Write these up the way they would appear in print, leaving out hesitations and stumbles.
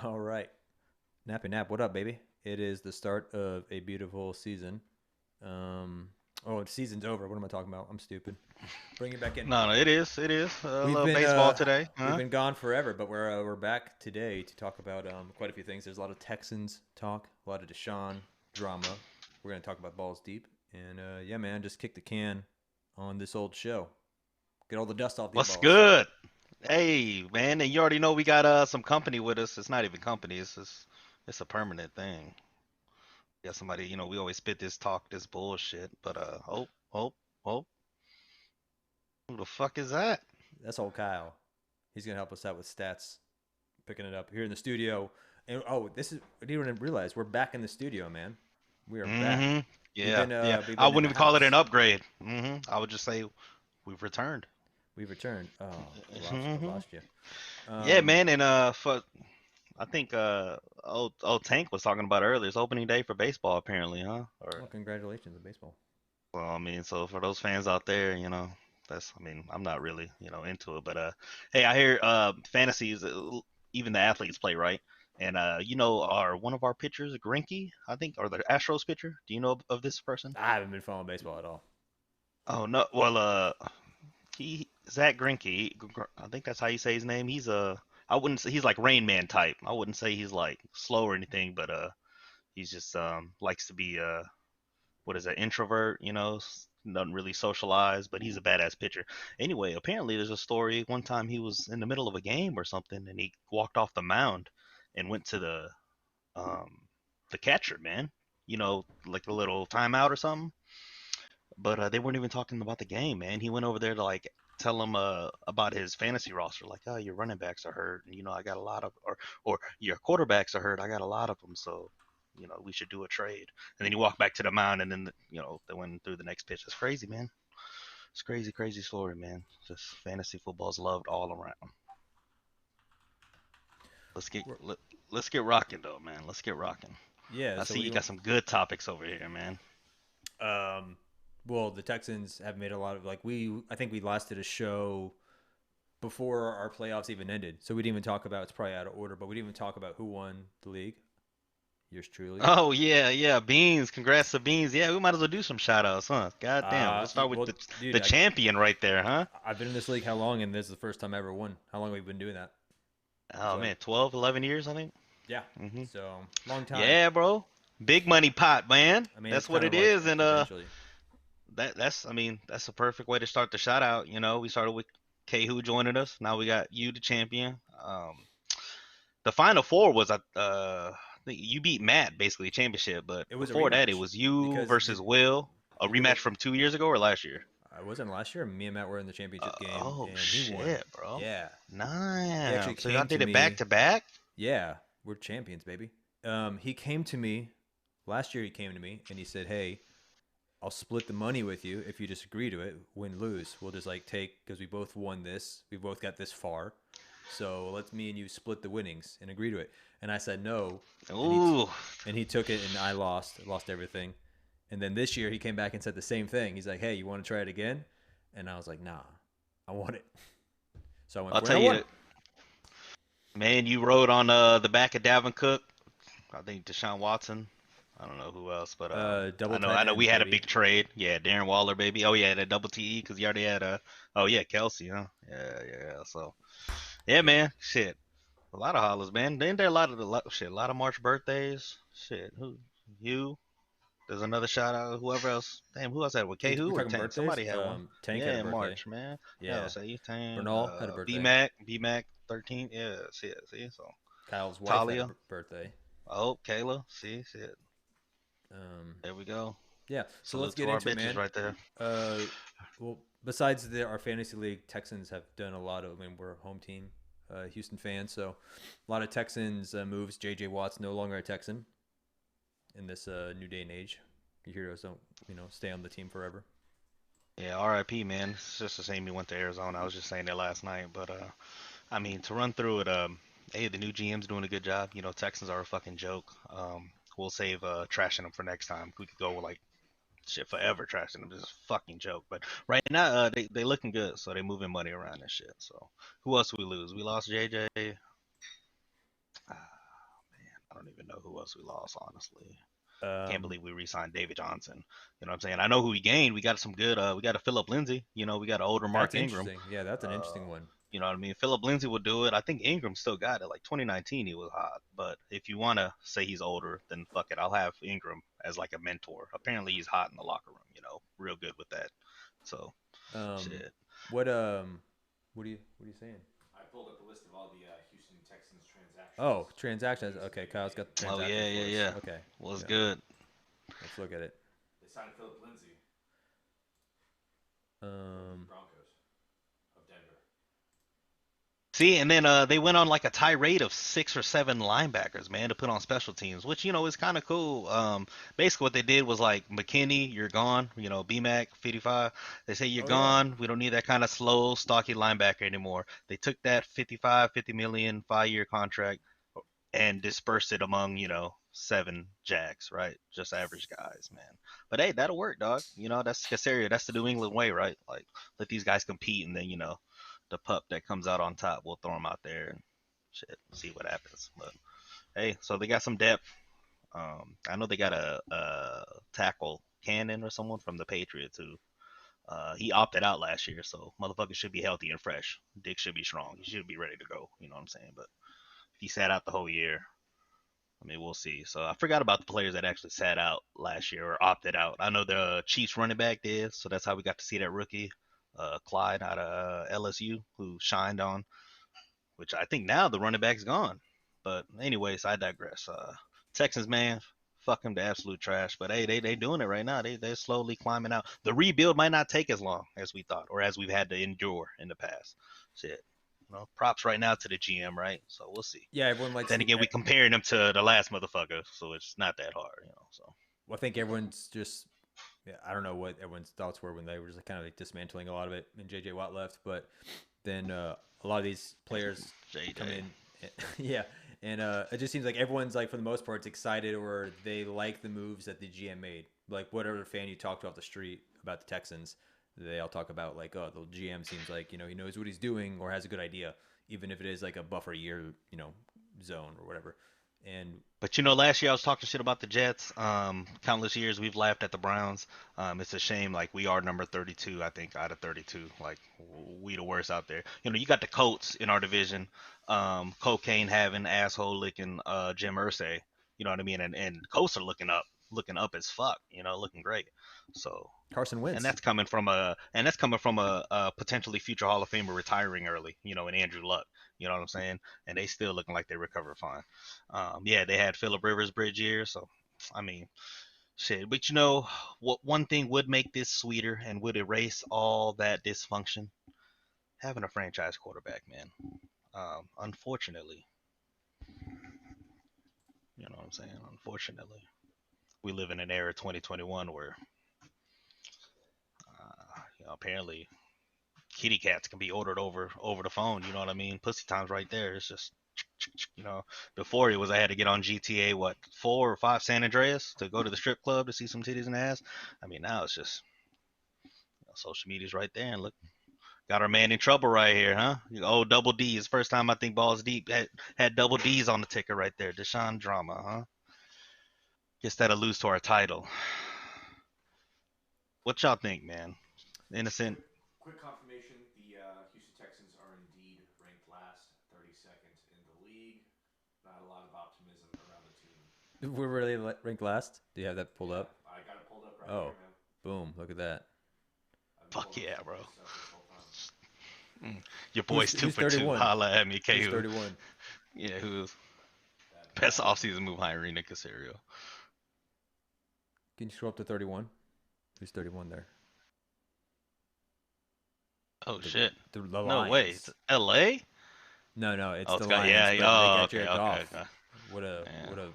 All right. Nappy nap. What up, baby? It is the start of a beautiful season. Um, oh, the season's over. What am I talking about? I'm stupid. Bring it back in. No, no, it is. It is a We've little been baseball uh today, we've huh? been gone forever, but we're back today to talk about quite a few things. There's a lot of Texans talk, a lot of Deshaun drama. We're gonna talk about balls deep, and yeah, man, just kick the can on this old show. Get all the dust off these What's balls. good? Hey, man, and you already know we got some company with us. It's not even company. It's a permanent thing. Got somebody. We always spit this talk, this bullshit. But oh, who the fuck is that? That's old Kyle. He's gonna help us out with stats, picking it up here in the studio. And oh, this is I didn't even realize we're back in the studio, man. We are back. Mm-hmm. Yeah, yeah. We've I been in wouldn't the even call it an house. upgrade. I would just say we've returned. We've returned. Oh, I hmm lost you. Yeah, Um, man, and I think old Tank was talking about earlier. It's opening day for baseball, apparently, huh? well, Or congratulations on baseball. well, I mean, so for those fans out there, I mean, I'm not really, into it, but hey, I hear fantasies, even the athletes play, right? And are one of our pitchers Greinke, I think, or the Astros pitcher? Do you know of this person? I haven't been following baseball at all. Oh no, well, he Zach Greinke, I think that's how you say his name. I wouldn't say he's like Rain Man type. I wouldn't say he's like slow or anything, but he's just likes to be what is that introvert, doesn't really socialize, but he's a badass pitcher. Anyway, apparently there's a story one time he was in the middle of a game or something and he walked off the mound and went to um the catcher, man. Like a little timeout or something. But they weren't even talking about the game, man. He went over there to like tell him about his fantasy roster, like, oh, your running backs are hurt, and I got a lot of, or your quarterbacks are hurt, I got a lot of them, so we should do a trade. And then he walked back to the mound, and then they went through the next pitch. It's crazy, man. It's crazy, crazy story, man. Just fantasy football's loved all around. Let's get We're, let, let's get rocking though, man. Let's get rocking. yeah. I So see what do you you? got some good topics over here, man. Well, the Texans have made a lot of we. I think we last did a show before our playoffs even ended, so we didn't even talk about. It's probably out of order, but we didn't even talk about who won the league. Yours truly. Oh yeah, yeah, Beans. Congrats to Beans. Yeah, we might as well do some shout outs, huh? God damn. We'll start with Well, the dude, champion right there, huh? I've been in this league how long, and this is the first time I ever won. How long have we been doing that? Oh So man, 12, 11 years, I think. yeah, hmm so long time. Yeah, bro. Big money pot, man. I mean, it's That's what kind of it like is, and eventually. that's I mean that's a perfect way to start the shout out. We started with K who joining us. Now we got you, the champion. The final four was I think you beat Matt basically championship, but It was a before that it rematch was you because versus Will, a because rematch from 2 years ago or last year. I wasn't last year. Me and Matt were in the championship game, Oh and he won. shit, bro. Yeah, he actually Damn. So y'all came to did it back me. to back? Yeah, we're champions, baby. He came to me last year. He came to me and he said, "Hey, I'll split the money with you if you just agree to it. Win lose, we'll just take because we both won this. We both got this far. So let's me and you split the winnings and agree to it." And I said no, and Ooh. he took it, and I lost everything. And then this year he came back and said the same thing. He's like, "Hey, you want to try it again?" And I was like, "Nah, I want it." So I went I'll for it. tell And I won. you, man, you rode on the back of Davin Cook. I think Deshaun Watson. I don't know who else, but Double I tight know we ends, had a baby. big trade. Yeah, Darren Waller, baby. Oh yeah, the double TE because you already had a. Oh yeah, Kelsey, huh? Yeah, yeah. So yeah, Yeah. man. Shit, a lot of hollers, man. Ain't there a lot of shit? A lot of March birthdays. Shit, who you? There's another shout out. Whoever else. Damn, who else had one? K We're who or talking Tank? birthdays. Somebody had one. Tank had a Yeah, in birthday. March, man. Yeah, I'll Yeah. say Tank. Bernal had a B birthday. Mac, B Mac 13. Yeah, see it, see. So Kyle's wife had a Talia. birthday. Oh, Kayla. See, shit. Um, There we go. yeah. So let's Salute get to our into it, bitches man. right there. Uh, well, besides our fantasy league, Texans have done a lot of. I mean, we're a home team, Houston fans, so a lot of Texans moves. J.J. Watt's no longer a Texan in this new day and age. Your heroes don't, stay on the team forever. Yeah, RIP, man. It's just the same. He went to Arizona. I was just saying that last night, but I mean, to run through it, hey, the new GM's doing a good job. Texans are a fucking joke. We'll save trashing them for next time. We could go like shit forever trashing them. This is a fucking joke. But right now, they looking good, so they moving money around and shit. So who else we lose? We lost JJ. I don't even know who else we lost, honestly. Can't Um, believe we re-signed David Johnson. You know what I'm saying? I know who we gained. We got some good. We got a Philip Lindsay. You know, we got an older that's Mark Ingram. interesting. Yeah, that's an Uh, interesting one. you know what I mean? Philip Lindsay will do it. I think Ingram still got it. Like 2019, he was hot. But if you want to say he's older, then fuck it. I'll have Ingram as like a mentor. Apparently, he's hot in the locker room. You know, real good with that. So Um, shit. what what are you saying? I pulled up a list of all the Houston Texans Oh, transactions from transactions. Okay, recently Kyle's made. got the Oh transactions yeah, yeah, for us. yeah. Okay, Was yeah, good. let's look at it. They signed Philip Lindsay from the Um, Broncos of Denver. See, and then they went on like a tirade of 6 or 7 linebackers, man, to put on special teams, which is kind of cool. Basically what they did was like McKinney, you're gone. BMAC 55. They say you're oh yeah, gone. We don't need that kind of slow, stocky linebacker anymore. They took that 55, 50 million 5-year contract and dispersed it among 7 jacks, right? Just average guys, man. But hey, that'll work, dog. That's Casario. That's the New England way, right? Like let these guys compete, and then the pup that comes out on top, we'll throw him out there and shit, see what happens. But hey, so they got some depth. I know they got a tackle Cannon or someone from the Patriots who he opted out last year, so motherfucker should be healthy and fresh. Dick should be strong. He should be ready to go. You know what I'm saying? But if he sat out the whole year, I mean, we'll see. So I forgot about the players that actually sat out last year or opted out. I know the Chiefs running back did, so that's how we got to see that rookie, Clyde out of LSU, who shined on. Which I think now the running back's gone. But anyways, I digress. Texans, man, fuck them to absolute trash. But hey, they doing it right now. They're slowly climbing out. The rebuild might not take as long as we thought, or as we've had to endure in the past. Shit. Props right now to the GM, right? So we'll see. yeah. Everyone likes. Then again, we comparing them to the last motherfucker, so it's not that hard. So Well, I think everyone's just. Yeah, I don't know what everyone's thoughts were when they were just kind of like dismantling a lot of it, and JJ Watt left, but then a lot of these players come JJ. in. Yeah, and it just seems like everyone's like for the most part, it's excited or they like the moves that the GM made. Like whatever fan you talk to off the street about the Texans, they all talk about like, oh, the GM seems like he knows what he's doing or has a good idea, even if it is like a buffer year zone or whatever. And But last year I was talking shit about the Jets. Countless years we've laughed at the Browns. It's a shame. Like we are number 32, I think, out of 32. Like we the worst out there. You got the Colts in our division. Cocaine having asshole licking Jim Irsay. You know what I mean? And Colts are looking up as fuck. Looking great. So Carson and Wentz. that's coming from a potentially future Hall of Famer retiring early, in Andrew Luck. You know what I'm saying? And they still looking like they recovered fine. Yeah, they had Philip Rivers bridge year, so I mean, shit. But what one thing would make this sweeter and would erase all that dysfunction? Having a franchise quarterback, man. Unfortunately, you know what I'm saying? Unfortunately, we live in an era 2021 where, apparently kitty cats can be ordered over the phone. You know what I mean? Pussy time's right there. It's just you know. Before it was I had to get on GTA 4 or 5 San Andreas to go to the strip club to see some titties and ass. I mean now it's just social media's right there and look. Got our man in trouble right here, huh? Oh, double D's. First time I think Balls Deep had double D's on the ticker right there. Deshaun Drama, huh? Guess that'll lose to our title. What y'all think, man? Innocent. Quick, quick confirmation: the Houston Texans are indeed ranked last, 32nd in the league. Not a lot of optimism around the team. We're really ranked last. Do you have that pulled Yeah, up? I got it pulled up right Oh, here, man. boom! Look at that. I've been Fuck pulling up yeah, stuff bro. for yourself this whole time. Your Who's boy's two who's for two. 31? Holla at me, Who's K. 31? Yeah, who's That best bad. offseason move hiring Nick Casario. Can you scroll up to 31? Who's 31 there? Oh The shit. the No way. It's Lions. LA? No, no, it's Oh, the it's got Lions, yeah. but they Oh, got okay, Jared okay, Goff. okay. What a Yeah. what a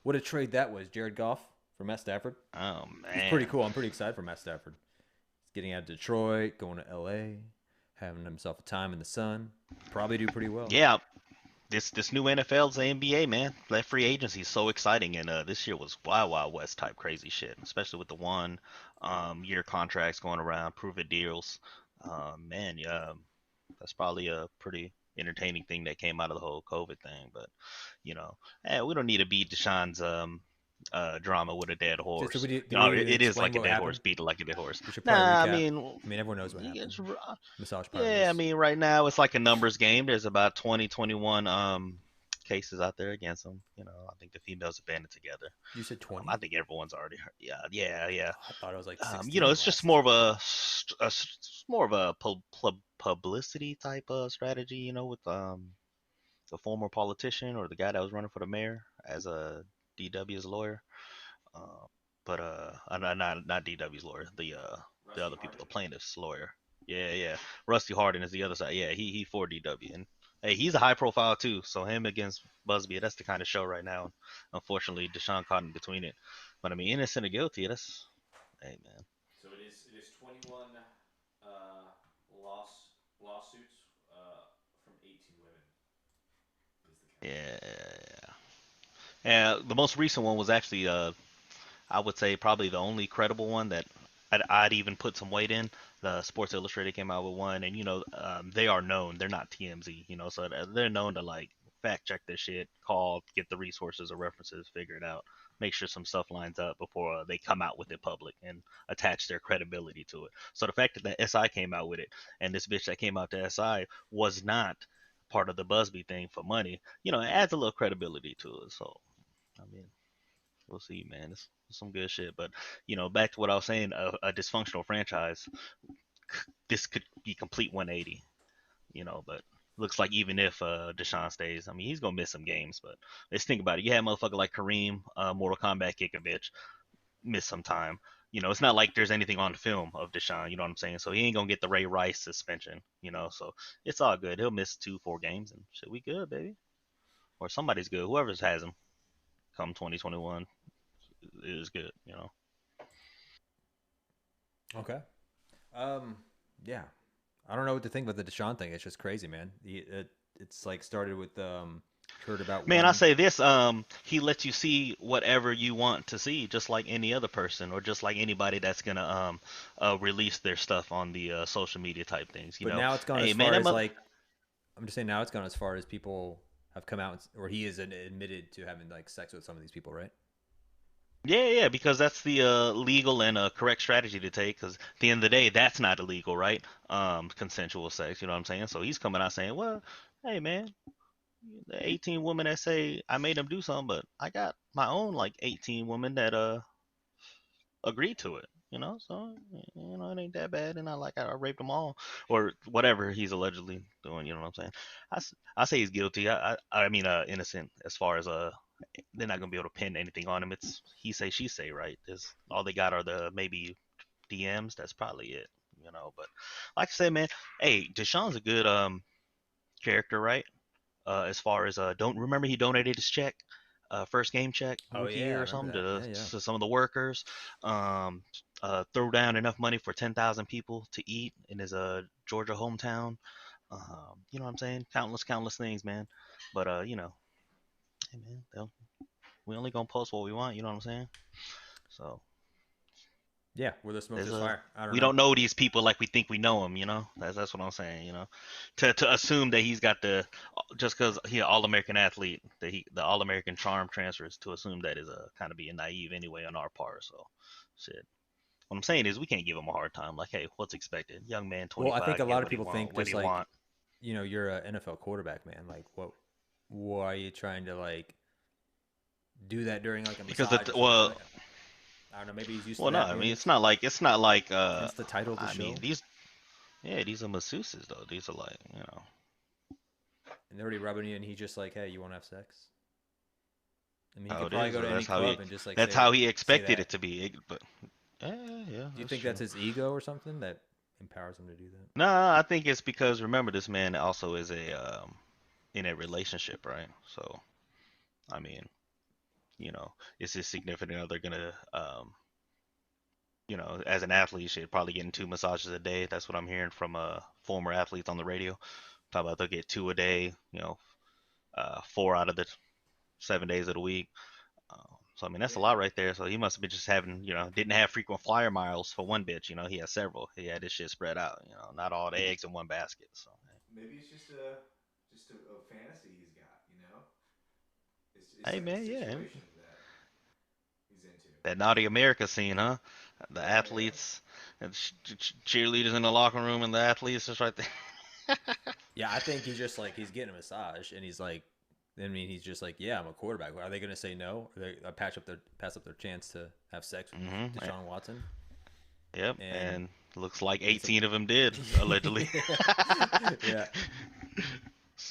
what a trade that was. Jared Goff for Matt Stafford. Oh He's pretty man. cool. I'm pretty excited for Matt Stafford. He's getting out of Detroit, going to LA, having himself a time in the sun. Probably do pretty well. Yeah. This new NFL's the NBA, man. That free agency is so exciting, and this year was Wild West type crazy shit, especially with the 1 year contracts going around, prove it deals. Man, yeah, that's probably a pretty entertaining thing that came out of the whole COVID thing. But we don't need to beat Deshaun's drama with a dead So horse. do we No, need to it is explain like a what dead horse. happened? Beat it like a dead horse. We should probably Nah, I recap. mean, I mean, everyone knows what you happened. just, Massage yeah, I parlors. mean, right now it's like a numbers game. There's about 20, 21 cases out there against them. I think the females have banded together. You said I 20? think everyone's already heard. Yeah, yeah, yeah. I thought it was like 16 It's just last. more of more of a publicity type of strategy. With the former politician or the guy that was running for the mayor as a DW's lawyer. Uh, but not DW's lawyer. The Rusty other people, the Hardin. plaintiff's lawyer. Yeah, yeah. Rusty Hardin is the other side. Yeah, he for DW, and hey, he's a high profile too. So him against Busby, that's the kind of show right now. Unfortunately, Deshaun caught in between it. But I mean, innocent or guilty, that's hey man. So it is 21 lawsuits from 18 women is the count. Yeah. And the most recent one was actually I would say probably the only credible one that I'd even put some weight in. The Sports Illustrated came out with one, and they are known. They're not TMZ, so they're known to like fact check their shit, call, get the resources or references, figure it out, make sure some stuff lines up before they come out with it public and attach their credibility to it. So the fact that the SI came out with it, and this bitch that came out to SI was not part of the Busby thing for money, it adds a little credibility to it. So I mean, we'll see, man. It's some good shit. But back to what I was saying, a dysfunctional franchise, this could be complete 180. But looks like even if Deshaun stays, I mean, he's gonna miss some games. But let's think about it. You have a motherfucker like Kareem, Mortal Kombat kick a bitch, miss some time. It's not like there's anything on the film of Deshaun. You know what I'm saying? So he ain't gonna get the Ray Rice suspension. So it's all good. He'll miss 2, 4 games and shit. We good, baby. Or somebody's good. Whoever has him come 2021 is good. Okay. Um, yeah. I don't know what to think about the Deshaun thing. It's just crazy, man. It's like started with heard about Man, I one. say this, he lets you see whatever you want to see, just like any other person, or just like anybody that's gonna release their stuff on the social media type things. But now it's gone as Hey man, far as like I'm just saying now it's gone as far as people have come out or he is admitted to having like sex with some of these people, right? yeah, yeah, because that's the legal and correct strategy to take. Because at the end of the day, that's not illegal, right? Consensual sex, you know what I'm saying? So he's coming out saying, well, hey man, the 18 women that say I made them do something, but I got my own like 18 women that agreed to it. So it ain't that bad, and I raped them all, or whatever he's allegedly doing. You know what I'm saying? I say he's guilty. I mean innocent as far as they're not gonna be able to pin anything on him. It's he say she say, right? There's all they got are the maybe DMs. That's probably it. But like I said, man, hey, Deshaun's a good character, right? As far as don't remember he donated his check, first game check Oh rookie yeah, I year or remember something that. Yeah, yeah. to some of the workers. Um, throw down enough money for 10,000 people to eat in his Georgia hometown. You know what I'm saying? Countless things, man. But hey man, we only gonna post what we want. You know what I'm saying? So Yeah, where the smoke there's there's a fire. I don't we know. don't know these people like we think we know them. That's what I'm saying. To assume that he's got the just because he an All American athlete, that he the All American charm transfers, to assume that is a kind of being naive anyway on our part. So shit. What I'm saying is we can't give him a hard time. Like, hey, what's expected? Young man, Well, I think 25, a get lot of people think what just he like want. you're a NFL quarterback, man. Like what why are you trying to like do that during like a Because massage or something? Like I don't know, maybe he's used to well, no, that. I Maybe mean it's it's not like hence the title of the I mean show. these are masseuses though. These are like And they're already rubbing you and he's just like, hey, you wanna have sex? I mean he how could it probably is. go to any club and just like That's how he say expected that. it to be. But yeah, yeah, Do you that's think true. that's his ego or something that empowers him to do that? No, I think it's because remember this man also is a in a relationship, right? So I mean, is his significant other gonna as an athlete, you should probably getting 2 massages a day. That's what I'm hearing from former athletes on the radio. Talk about they'll get 2 a day, 4 out of the 7 days of the week. So I mean that's a Yeah, lot right there. So he must have been just having, didn't have frequent flyer miles for one bitch. He has several. He had this shit spread out. Not all the eggs in one basket. So maybe it's just a fantasy he's got. You know, it's Hey like a man, yeah, situation that he's into. that naughty America scene, huh? The Yeah, yeah. athletes and cheerleaders in the locker room, and the athletes just right there. Yeah, I think he's just like he's getting a massage, and he's like, I mean, he's just like, yeah, I'm a quarterback. Are they going to say no? Or they pass up their chance to have sex with hmm Deshaun Watson? Yep, And and looks like it's a 18 of them did allegedly. yeah, yeah.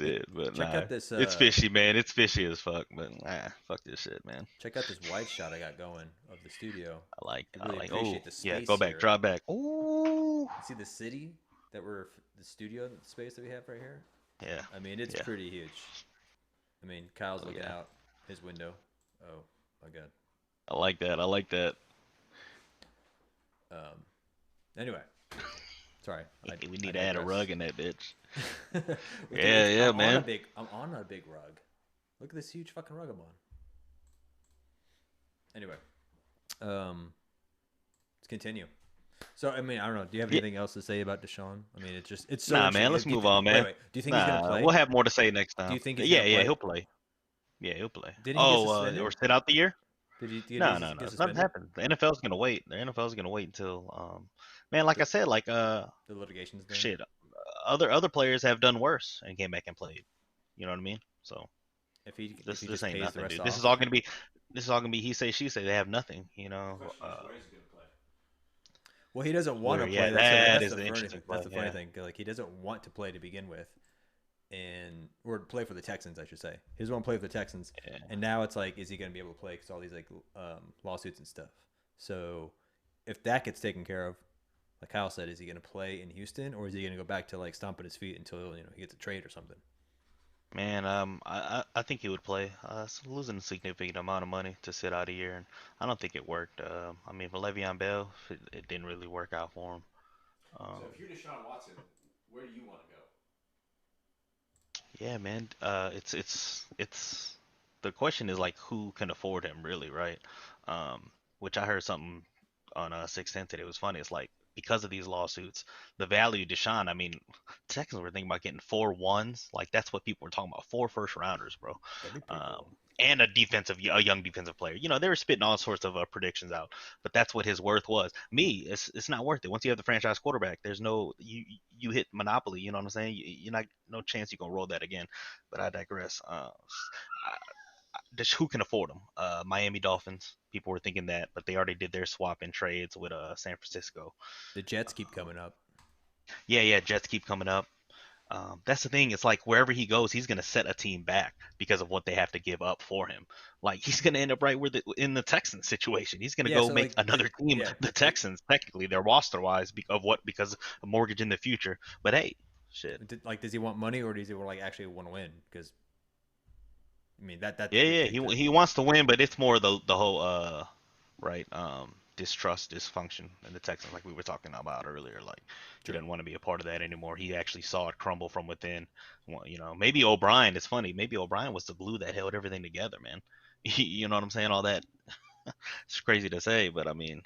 Hey, Shit, but check nah, out this it's fishy, man. It's fishy as fuck, but fuck this shit, man. check out this wide shot I got going of the studio. I I really like. Oh, appreciate the yeah, space go back, here. drop back. Ooh, You see the city that the studio space that we have right here. yeah, I mean, it's yeah. pretty huge. I mean, Kyle's Oh looking yeah, out his window. Oh my god. I like that. I like that. Um. Anyway, sorry, We I need to add a digress. rug in that bitch. It's Yeah, yeah, man. I'm on a big rug. Look at this huge fucking rug I'm on. Anyway, let's continue. So I mean, I don't know. Do you have Yeah, anything else to say about Deshaun? I mean, it's so nah, man. interesting. Let's Do you move on, wait, man. wait. Do you think he's gonna Nah, play? we'll have more to say next Do time. you think he's Yeah, gonna yeah, play? he'll play. Yeah, he'll play. Didn't he get Oh, suspended? or sit out the year? Did No, he no, no. get Nothing suspended? happened. The NFL's gonna wait. The NFL's gonna wait until, man, like The, I said, like, the litigation's done. shit. Other players have done worse and came back and played. You know what I mean? So If this he this just ain't pays the nothing, rest dude. This is off. all gonna be he say she say. They have nothing. You The know. question is, where is he going to play? Well, he doesn't want Where? to Yeah, play. that That's is the the funny thing. interesting That's play. the funny Yeah. thing. Like he doesn't want to play to begin with, and or play for the Texans, I should say. He doesn't want to play for the Texans, Yeah. and now it's like, is he going to be able to play because all these like lawsuits and stuff. So if that gets taken care of, like Kyle said, is he going to play in Houston or is he going to go back to like stomping his feet until he gets a trade or something? Man, I think he would play. It's losing a significant amount of money to sit out a year, and I don't think it worked. I mean, for Le'Veon Bell, it didn't really work out for him. So Um, if you're Deshaun Watson, where do you want to go? yeah, man. It's the question is like who can afford him really, right? Which I heard something on 610 today. It was funny. It's like because of these lawsuits, the value of Deshaun. I mean, Texans were thinking about getting 4 1s. Like that's what people were talking about. 4 first rounders, bro. That'd be pretty Um, cool. and a young defensive player. You know, they were spitting all sorts of predictions out, but that's what his worth was. Me, it's not worth it. Once you have the franchise quarterback, there's no you hit monopoly. You know what I'm saying? You're not no chance you're gonna roll that again. But I digress. Just who can afford them? Miami Dolphins. People were thinking that, but they already did their swap in trades with San Francisco. The Jets keep Um, coming up. yeah, yeah. Jets keep coming up. That's the thing. It's like wherever he goes, he's gonna set a team back because of what they have to give up for him. Like he's gonna end up right where in the Texans situation. He's gonna Yeah. go So make like, another team. yeah, The Texans, technically, their roster wise, of what? Because a mortgage in the future. But hey, shit. like, does he want money or does he like actually want to win? Because I mean that's the Yeah, big yeah. thing too. He wants to win, but it's more the whole right distrust dysfunction in the Texans, like we were talking about earlier. Like he Sure. doesn't want to be a part of that anymore. He actually saw it crumble from within. Well, you know, maybe O'Brien. It's funny. Maybe O'Brien was the glue that held everything together, man. You know what I'm saying? All that. It's crazy to say, but I mean,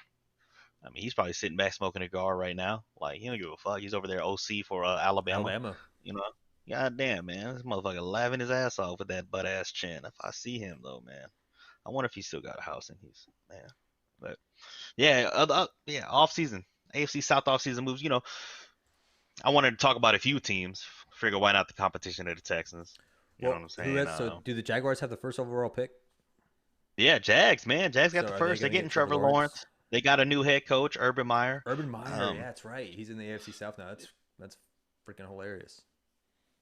he's probably sitting back smoking a cigar right now. Like he don't give a fuck. He's over there OC for Alabama. Alabama. You know. God damn, man. This motherfucker laughing his ass off with that butt ass chin. If I see him though, man, I wonder if he's still got a house in he's man. But yeah, yeah, off season, AFC South off season moves. You know, I wanted to talk about a few teams. Figure why not the competition of the Texans? You know what Well, I'm who saying? has so do the Jaguars have the first overall pick? Yeah, Jags, man. Jags got So the are they first. They're going to getting get Trevor Trevor Lawrence? Lawrence. They got a new head coach, Urban Meyer. Urban Meyer, yeah, Um, that's right. He's in the AFC South now. That's freaking hilarious.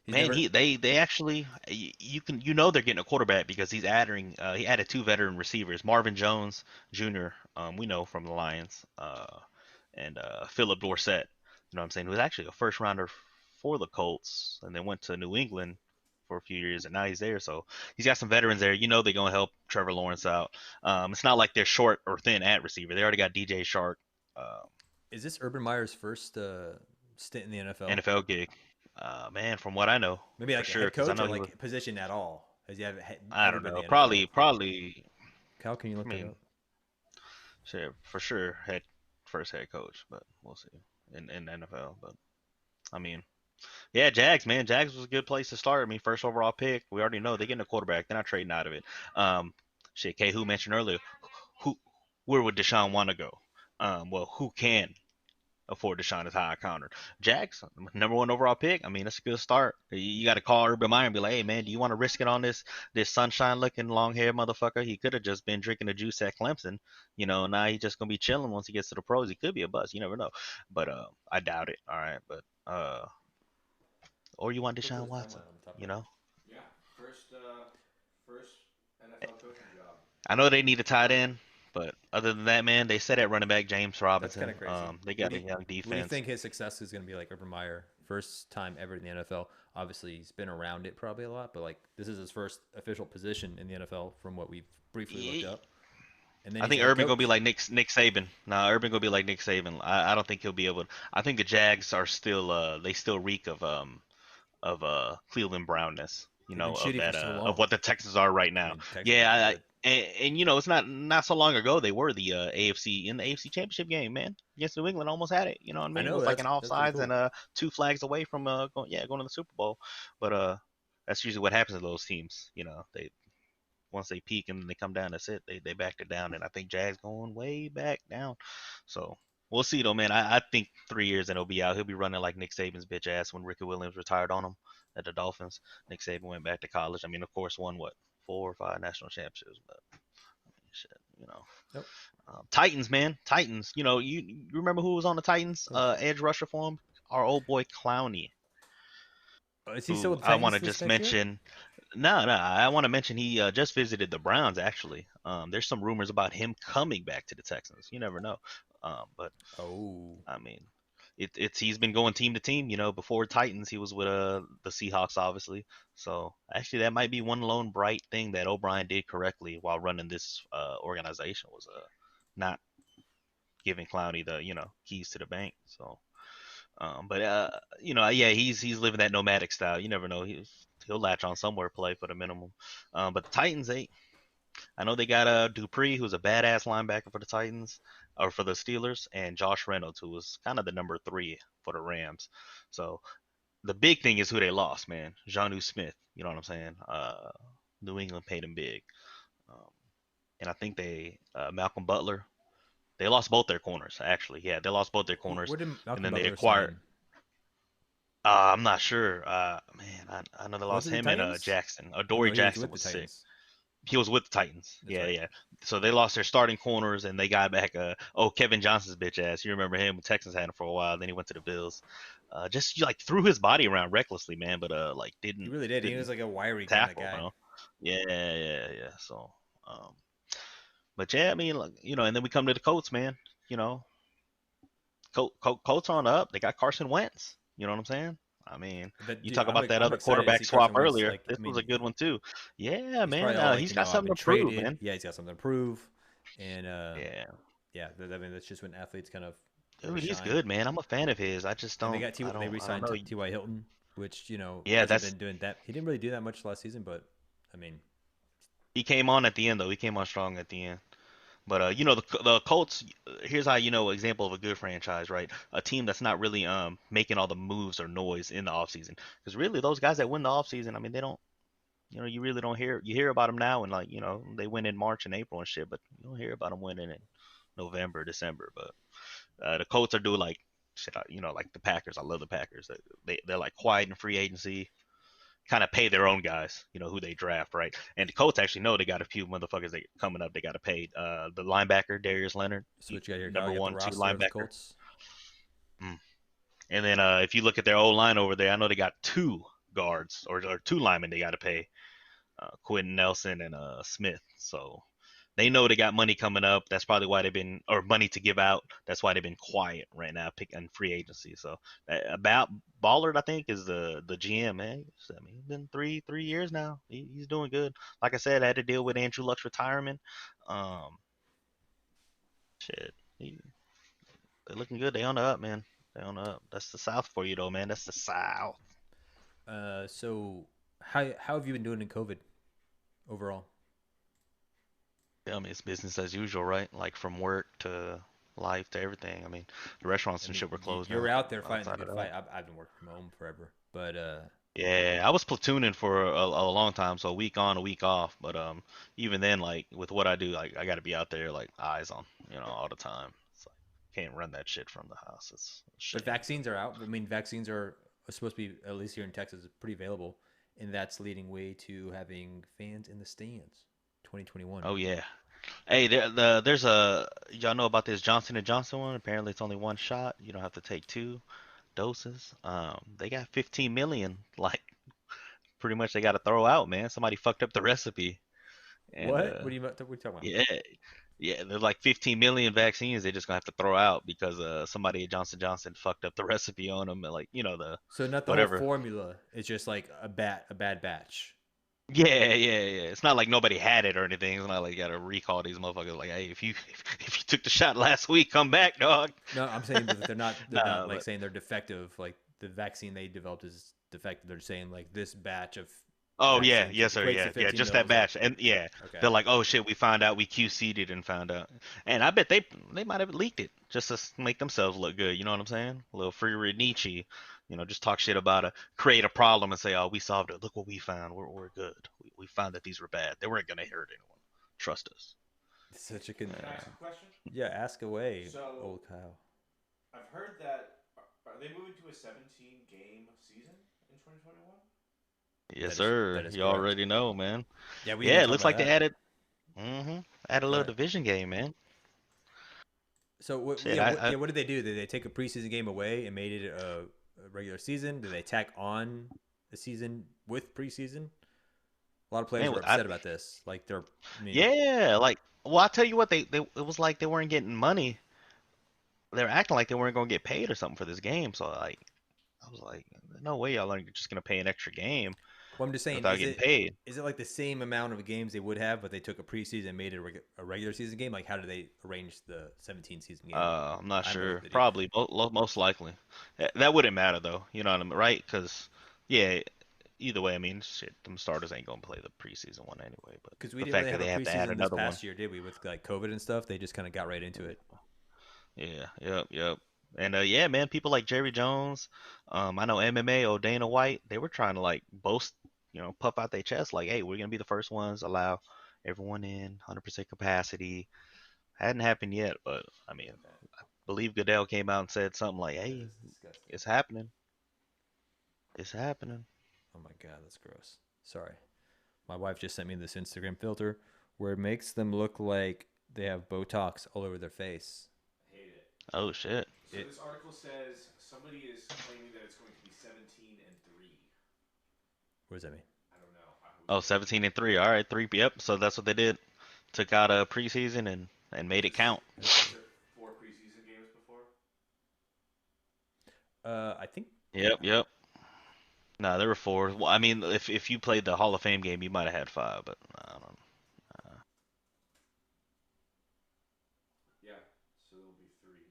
He's Man, never. they actually you know they're getting a quarterback because he added 2 veteran receivers, Marvin Jones Jr. We know from the Lions, and Philip Dorsett. You know what I'm saying? Who was actually a first rounder for the Colts, and then went to New England for a few years, and now he's there. So he's got some veterans there. You know they're gonna help Trevor Lawrence out. It's not like they're short or thin at receiver. They already got DJ Shark. Um, Is this Urban Meyer's first stint in the NFL? NFL gig. Man, from what I know, Maybe for like a sure, head because I coach know or he was. like position at all? Has he I ever don't been know. in the NFL? Probably. Cal, can you I look that mean, up? sure, for sure, first head coach, but we'll see in the NFL. But I mean, Yeah, Jags, man. Jags was a good place to start. I mean, first overall pick. We already know they're getting a quarterback. They're not trading out of it. Shit, K, who mentioned earlier, who, where would Deshaun want to go? Well, who can afford Deshaun is how I countered. Jags, number one overall pick. I mean, that's a good start. You got to call Urban Meyer and be like, hey, man, do you want to risk it on this sunshine looking long haired motherfucker? He could have just been drinking the juice at Clemson. Now he's just gonna be chilling once he gets to the pros. He could be a bust. You never know. But I doubt it. All right, but or you want Look for Deshaun the Watson? timeline on the top You right. know, Yeah, first NFL coaching job. I know they need a tight end, but other than that, man, they said at running back James That's kind Robinson. of crazy. They What got do a you young what do you defense. think his success is going to be like Urban Meyer? First time ever in the NFL. Obviously, he's been around it probably a lot, but like this is his first official position in the NFL from what we've briefly looked up. And then I he's a think head Urban gonna be coach. like Nick Saban. Nah, Urban gonna be like Nick Saban. I don't think he'll be able to. I think the Jags are still they still reek of Cleveland Brownness. They've been Of shitty for that so of long. what the Texans are right I now. mean, Texans have Yeah, been good. and it's not so long ago they were the AFC in the AFC Championship game, man, against New England. Almost had it. You know what I I mean? It know was like an that's pretty offsides and cool. two flags away from going to the Super Bowl. But that's usually what happens to those teams. They once they peak and then they come down, that's it. They backed it down, and I think Jazz going way back down. So we'll see though, man. I think 3 years and he'll be out. He'll be running like Nick Saban's bitch ass when Ricky Williams retired on him at the Dolphins. Nick Saban went back to college. I mean, of course, won what 4 or 5 national championships, but shit, Nope. Titans, man, Titans. You remember who was on the Titans? Of course. Edge rusher for him, our old boy Clowney, Is he still who with the I want Titans to this just next year? mention. No. I want to mention he just visited the Browns. Actually, there's some rumors about him coming back to the Texans. You never know. But Oh, I mean, it's he's been going team to team. Before Titans, he was with the Seahawks, obviously. So actually, that might be one lone bright thing that O'Brien did correctly while running this organization was not giving Clowney the keys to the bank. So but yeah, he's living that nomadic style. You never know. He'll latch on somewhere, play for the minimum. But the Titans, I know they got Dupree, who's a badass linebacker for the Titans or for the Steelers, and Josh Reynolds, who was kind of the number three for the Rams. So the big thing is who they lost, man. Jonnu Smith. You know what I'm saying? New England paid him big, um, and I think they Malcolm Butler. They lost both their corners, actually. Yeah, they lost both their corners, where did and Malcolm then they Butler acquired. sign? I'm not sure. Man, I know they Was lost it the him and Titans? Jackson. Oh Dory no, he was Jackson with the was sick. Titans. He was with the Titans. That's Yeah, right. yeah. So they lost their starting corners and they got back. Kevin Johnson's bitch ass. You remember him? The Texans had him for a while. Then he went to the Bills. Just like threw his body around recklessly, man. But like He didn't really did. He was didn't like a wiry kind of tackle, guy. Yeah, yeah. So, but yeah, I mean, like, and then we come to the Colts, man. You know, Colts on up. They got Carson Wentz. You know what I'm saying? I mean, That you dude, talk about that I'm other excited to quarterback see swap Carson Wentz. earlier. Like, This I was a mean, good one too. Yeah, he's probably man. all like, He's got I've something been to prove, traded. man. Yeah, he's got something to prove, and Yeah, yeah, I mean that's just when athletes kind of really dude, he's shine. good, man. I'm a fan of his. I just And they don't. got T. I They don't. I don't re-signed know. T. Y. Hilton, which Yeah, hasn't that's been doing that. He didn't really do that much last season, but I mean, he came on at the end though. He came on strong at the end. But the Colts. Here's how example of a good franchise, right? A team that's not really making all the moves or noise in the offseason. Because really, those guys that win the offseason, I mean, they don't. You really don't hear. You hear about them now, and like they win in March and April and shit, but you don't hear about them winning in November, December. But the Colts are doing like shit. Like the Packers. I love the Packers. They're like quiet in free agency, kind of pay their own guys, who they draft, right? And the Colts actually know they got a few motherfuckers that coming up. They got to pay the linebacker Darius Leonard, so what you got here, Kyle? number You got the one, two roster of the linebacker. Colts. Mm. And then if you look at their old line over there, I know they got two guards or two linemen they got to pay, Quentin Nelson and Smith. So they know they got money coming up. That's probably why they've been, or money to give out. That's why they've been quiet right now, picking free agency. So about Ballard, I think, is the GM, man. I mean, it's been three years now. He's doing good. Like I said, I had to deal with Andrew Luck's retirement. Um, shit, they're looking good. They on the up, man. They on the up. That's the South for you, though, man. That's the South. So how have you been doing in COVID overall? Yeah, I mean, it's business as usual, right? Like from work to. life to everything. I mean, the restaurants I and mean, shit were closed you're down out there fighting the outside of good that. fight. I've been working from home forever, but Yeah, I was platooning for a long time, so a week on, a week off. But even then, like with what I do, like I got to be out there, like eyes on, all the time. It's like can't run that shit from the house. It's a but shame. vaccines are out. I mean, vaccines are supposed to be, at least here in Texas, pretty available, and that's leading way to having fans in the stands. 2021. Oh yeah. Hey, there's y'all know about this Johnson and Johnson one? Apparently, it's only one shot. You don't have to take two doses. They got 15 million. Like pretty much they got to throw out, man. Somebody fucked up the recipe, and What? What are you talking about? yeah, yeah, there's like 15 million vaccines they're just gonna have to throw out because somebody at Johnson fucked up the recipe on them and like the So not the whole whatever. formula. It's just like a bad batch. Yeah, yeah, yeah. It's not like nobody had it or anything. It's not like you gotta recall these motherfuckers. Like, hey, if you took the shot last week, come back, dog. No, I'm saying that they're not Nah, like but saying they're defective. Like the vaccine they developed is defective. They're saying like this batch of oh yeah, vaccines yes sir, equates to yeah, yeah, 15 just that mils. Like batch, and yeah, okay, they're like, oh shit, we found out, we QC'd it and found out, and I bet they might have leaked it just to make themselves look good. You know what I'm saying? A little free Nietzsche, just talk shit about create a problem and say, oh, we solved it. Look what we found. We're good. We found that these were bad. They weren't gonna hurt anyone. Trust us. such a Can I ask a question? yeah. Ask away, So old Kyle. I've heard that are they moving to a 17 game season in 2021? Yes, That sir. is You correct. already know, man. Yeah, we Yeah, didn't it talk looks about like they that. added a Go little ahead. division game, man. So what? Shit, Yeah, what did they do? Did they take a preseason game away and made it a regular season? Did they tack on the season with preseason? A lot of players man, were upset about this. Like they're, I mean, yeah, like, well, I tell you what, they it was like they weren't getting money. They were acting like they weren't gonna get paid or something for this game. So like, I was like, no way, y'all are just gonna pay an extra game well, I'm just saying, without getting paid. is it like the same amount of games they would have, but they took a preseason and made it a regular season game? Like how did they arrange the 17 season game? I'm not I have no sure. idea. Probably, most likely. That wouldn't matter though. You know what I mean, right? Because yeah, either way, I mean, shit, them starters ain't gonna play the preseason one anyway. But Because we the didn't fact really that have a they have to add preseason this another one, past year, did we? With like COVID and stuff, they just kind of got right into it. yeah, yep, yep. And yeah, man, people like Jerry Jones, I know MMA or Dana White, they were trying to like boast, puff out their chest, like, hey, we're gonna be the first ones allow everyone in 100% capacity. Hadn't happened yet, but I mean, Okay. I believe Goodell came out and said something like, That hey, is disgusting. it's happening, it's happening. Oh my god, that's gross. Sorry. My wife just sent me this Instagram filter where it makes them look like they have Botox all over their face. I hate it. Oh shit. So It this article says somebody is claiming that it's going to be 17 and 3. what does that mean? I don't know. Who's Oh, gonna 17 and 3. All right, three. Yep. So that's what they did. Took out a preseason and made it count. was there 4 preseason games before? I think Yep, yep. No, there were four. Well, I mean, if you played the Hall of Fame game, you might have had five, but I don't know. Yeah. So there'll be 3.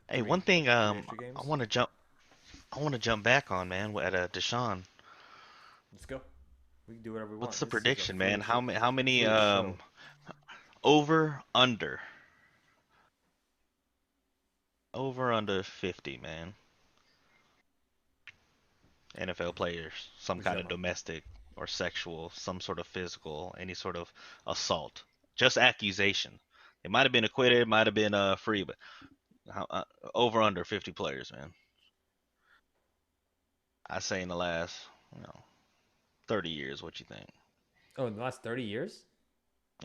Hey, three one thing three extra I games. want to jump back on, man, at Deshaun. Let's go. We can do whatever we What's want. the This is a prediction, man? How many fluid show. over under 50, man. NFL players, some What you kind talking of about? domestic or sexual, some sort of physical, any sort of assault, just accusation. It might have been acquitted, might have been free, but how, over under 50 players, man. I say in the last, you know, 30 years. What you think? Oh, in the last 30 years?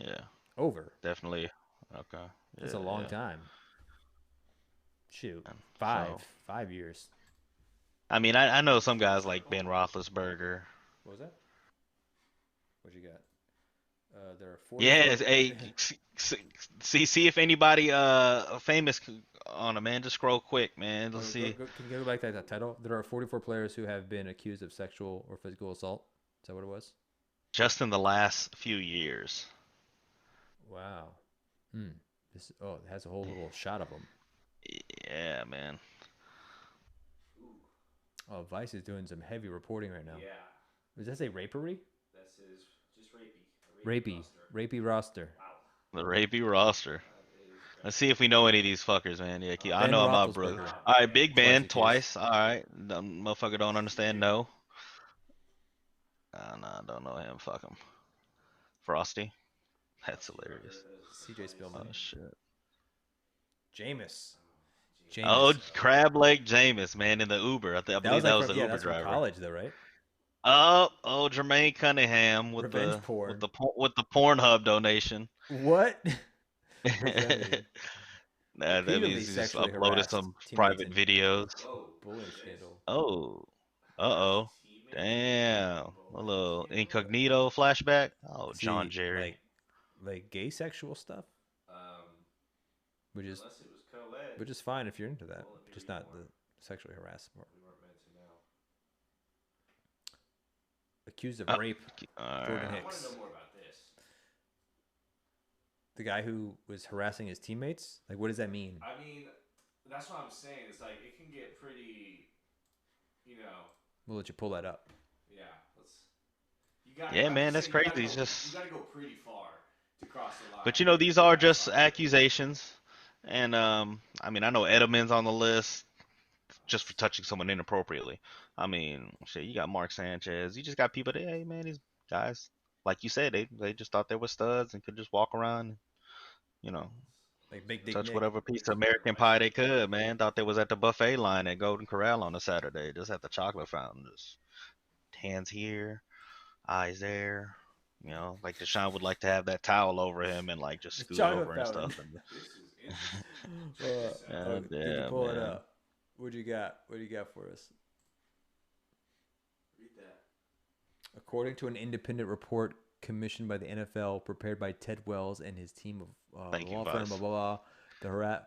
Yeah, Over. definitely. Okay. That's Yeah, a long yeah. time. Shoot. And Five. so, 5 years. I mean, I know What's some from guys this like article? Ben Roethlisberger. What was that? What you got? There are Yeah, 44. hey, see if anybody famous on a man. Just scroll quick, man. Let's see. Can you go back to that title? There are 44 players who have been accused of sexual or physical assault. Is that what it was? Just in the last few years. Wow. Hmm. It has a whole little shot of them. Yeah, man. Ooh. Oh, Vice is doing some heavy reporting right now. Yeah. Does that say rapery? This is just rapey. A rapey Rapey. roster. Rapey roster. Wow. The rapey roster. Let's see if we know any of these fuckers, man. Yeah, I Ben know I'm out, bro. Roethlisberger. All right, Big Twice Ben he teased. twice. All right, motherfucker don't understand. No, nah, don't know him. Fuck him. Frosty. That's hilarious. CJ Oh Spillman. shit. Jameis. Oh, Jameis. Crab Leg Jameis, man, in the Uber. I That was believe that like was from the yeah, Uber that's from driver. college though, right? Jermaine Cunningham Revenge porn. with the Pornhub donation. What? What does that mean? Nah, that Repeatedly means he just sexually uploaded harassed some teammates private in videos. bullying scandal. Oh, uh-oh. Damn. A little incognito flashback. Oh, John See, Jerry. like gay sexual stuff, which is fine if you're into that, just not the sexually harassment. Accused of Oh, rape, Jordan alright. Hicks, the guy who was harassing his teammates. Like, what does that mean? I mean, that's what I'm saying. It's like it can get pretty, you know. We'll let you pull that up. Yeah, you got. Yeah, I'm man, just that's saying, crazy. you Just, gotta go pretty far to cross the line. but these are just accusations. And I mean, I know Edelman's on the list just for touching someone inappropriately. I mean, shit, you got Mark Sanchez. You just got people that, hey, man, these guys, like you said, they just thought they were studs and could just walk around, you know, Like Big Dick touch Nick. whatever piece of American pie they could, man. Thought they was at the buffet line at Golden Corral on a Saturday, just at the chocolate fountain, just hands here, eyes there. You know, like Deshaun would like to have that towel over him and like just The scoot chocolate over and fountain. stuff. And, Did you yeah, pull it man. up? What do you got? What do you got for us? Read that. According to an independent report commissioned by the NFL, prepared by Ted Wells and his team of Thank you, law firm, Buzz. blah blah blah,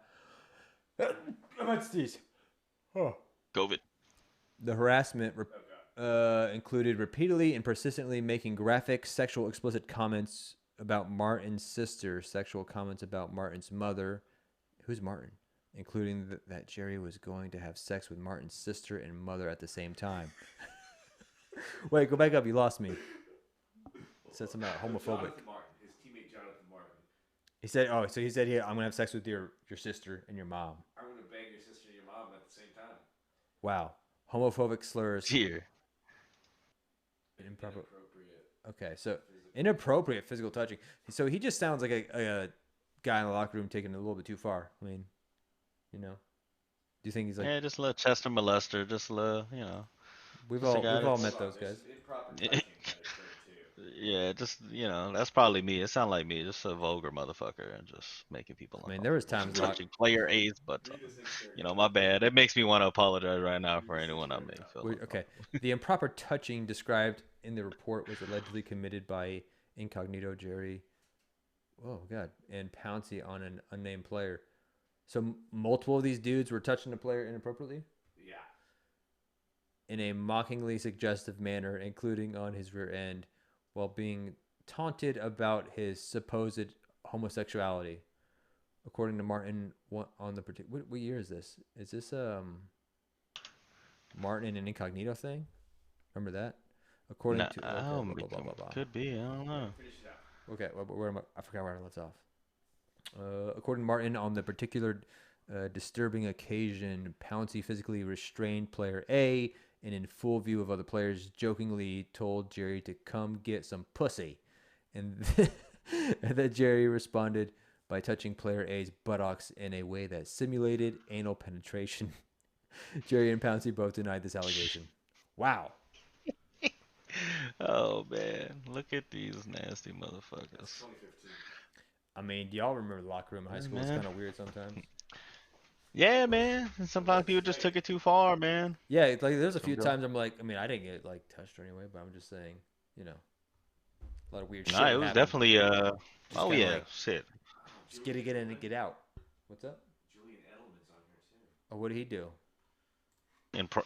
I'm at Steve's. Oh. COVID. The harassment included repeatedly and persistently making graphic, sexual, explicit comments about Martin's sister, sexual comments about Martin's mother. Who's Martin? Including that Jerry was going to have sex with Martin's sister and mother at the same time. Wait, go back up. You lost me. Said something about homophobic. Jonathan Martin, his teammate Jonathan Martin. He said, "Oh, so he said, yeah, I'm gonna have sex with your sister and your mom." I'm gonna bang your sister and your mom at the same time. Wow, homophobic slurs. Here. Inappropriate. Okay, so inappropriate physical touching. So he just sounds like a guy in the locker room taking it a little bit too far. I mean, do you think he's like? Yeah, just a little Chester molester, just a little, We've just a all guy met those guys. Improper touching that occurred too. Yeah, just that's probably me. It sounds like me, just a vulgar motherfucker, and just making people. I mean, there was times touching player A's, but my bad. It makes me want to apologize right now for anyone I may feel. Okay, the improper touching described in the report was allegedly committed by Incognito Jerry. Oh God, and Pouncey on an unnamed player. So multiple of these dudes were touching the player inappropriately? Yeah. In a mockingly suggestive manner, including on his rear end, while being taunted about his supposed homosexuality. According to Martin, on the particular, what year is this? Is this Martin and an Incognito thing? Remember that? According to blah, blah, blah. Could be. I don't know. Okay, where am I? I forgot where I left off. According to Martin, on the particular disturbing occasion, Pouncey physically restrained player A and in full view of other players jokingly told Jerry to come get some pussy. And that Jerry responded by touching player A's buttocks in a way that simulated anal penetration. Jerry and Pouncey both denied this allegation. Wow. Oh man, look at these nasty motherfuckers. 2015. I mean, do y'all remember the locker room in high school? It's kind of weird sometimes. Yeah, man. And sometimes people just took it too far, man. Yeah, like there's a few times I'm like, I mean, I didn't get like touched or anyway, but I'm just saying, a lot of weird shit. Nah, it was definitely oh yeah, like, shit. Just get in and get out. What's up? Julian Edelman's on here too. Oh, what did he do?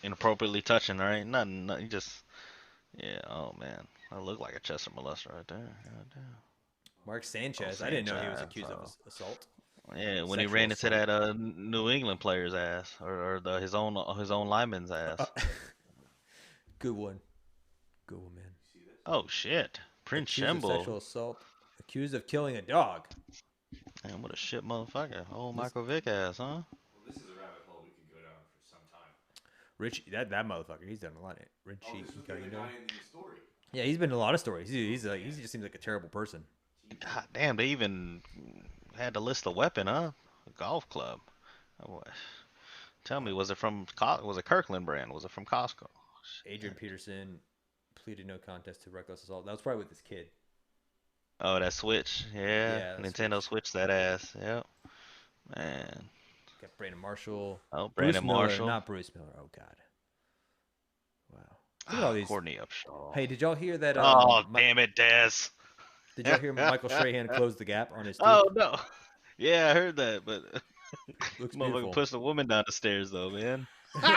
Inappropriately touching, right? Nothing. Just yeah. Oh man, I look like a Chester molester right there. God damn. Mark Sanchez. I didn't know he was accused of assault. Yeah, when he ran into that New England player's ass, or his own lineman's ass. Good one, man. Oh shit, Prince Accused of Shembo. sexual assault. Accused of killing a dog. Man, what a shit motherfucker. Old This Michael Vick ass, huh? Well, this is a rabbit hole we could go down for some time. Richie, that motherfucker, he's done a lot. Oh, Richie this was the other Incognito. guy in the story. Yeah, he's been in a lot of stories. He's like, he Yeah. just seems like a terrible person. God damn, they even had to list a weapon, huh? A golf club. Oh, tell me, was it from was it Kirkland brand? Was it from Costco? Adrian Shit. Peterson pleaded no contest to reckless assault. That was probably with this kid. Oh, that Switch. Yeah, Yeah, that Nintendo switch. Switch that ass. Yep. Man. Got Brandon Marshall, Oh, Bruce Brandon Miller, Marshall. not Bruce Miller. Oh God, wow. Look at all these. Courtney Upshaw. Hey, did y'all hear that? Oh, damn it, Dez. Did y'all hear Michael Strahan close the gap on his tooth? Oh no. Yeah, I heard that, but Looks motherfucker beautiful. pushed a woman down the stairs though, man. Come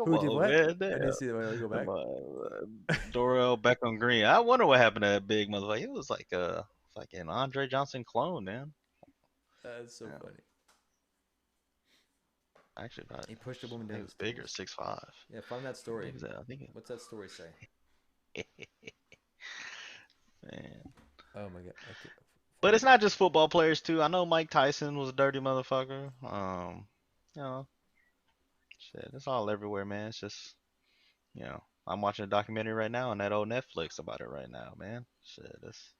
Who did on, what? man. I didn't Damn. see that. Wait, let me go Come back. on. Dorel Beckham Green. I wonder what happened to that big motherfucker. He was like a fucking Andre Johnson clone, man. That's so Yeah. funny. Actually, about, He pushed a woman I think down he the was bigger, stairs. 6'5". Yeah, find that How story. big is that? I think. What's that story say? Man. Oh my God. I can't But find it's not just football players too. I know Mike Tyson was a dirty motherfucker. You know, shit, it's all everywhere, man. It's just, I'm watching a documentary right now on that old Netflix about it right now, man. Shit, it's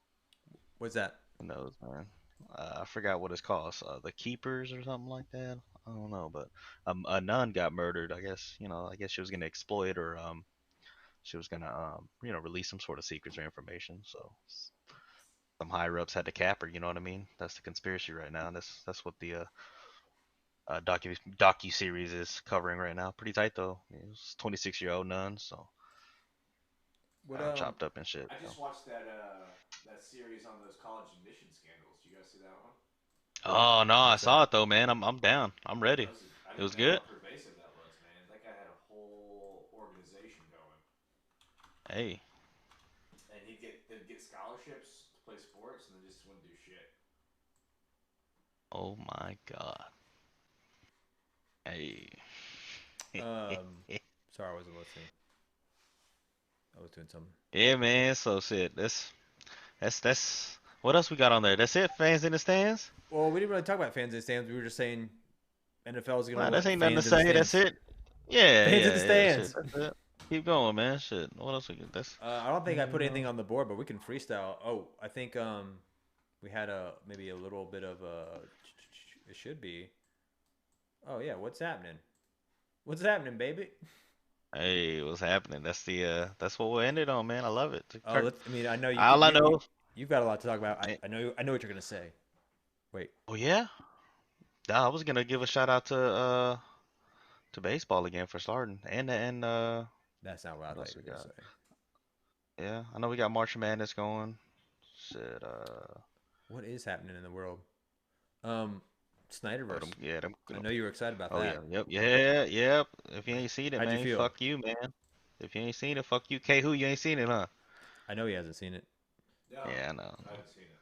What's that? who knows, man. I forgot what it's called. The Keepers or something like that. I don't know, but a nun got murdered. I guess, I guess she was gonna exploit or she was gonna release some sort of secrets or information. So some higher ups had to cap her. You know what I mean? That's the conspiracy right now. That's what the docu series is covering right now. Pretty tight though. It's 26-year-old nun, so What chopped up and shit. I So. just watched that series on those college admission scandals. You guys see that one? what Oh no, I what's saw that? it though, man. I'm down. I'm ready. I It didn't was know good. how pervasive that was, man. That guy had a whole organization going, Hey, and they'd get scholarships to play sports, and then just wouldn't do shit. oh my God. Hey. Sorry, I wasn't listening. I was doing something. Yeah, man. So shit. That's what else we got on there? That's it. Fans in the stands. Well, we didn't really talk about fans in the stands. We were just saying NFL is gonna Nah, that's let ain't nothing to fans in the say. That's stands. it. Yeah, Fans in yeah, the yeah. Shit. stands. That's it. Keep going, man. Shit. What else we got? That's. I don't think I put anything Uh, on the board, but we can freestyle. Oh, I think we had maybe a little bit of a. It should be. Oh yeah, what's happening? What's happening, baby? Hey, what's happening? That's what we ended on, man. I love it. Oh, let's. I mean, I know All I know. you've got a lot to talk about. eh, I know what you're gonna say. Wait, Oh yeah. Nah, I was gonna give a shout out to baseball again for starting, and that's not what I what thought else you we were gonna got? say. Yeah, I know we got March Madness going. Shit. What is happening in the world? Oh, them, Snyderverse. yeah, them. I know you were excited about Oh yeah, that. yep, yeah, yep. If you ain't seen it, How'd you man, feel? fuck you, man. If you ain't seen it, fuck you. K, who you ain't seen it, huh? I know he hasn't seen it. No, Yeah, I know. I haven't seen it.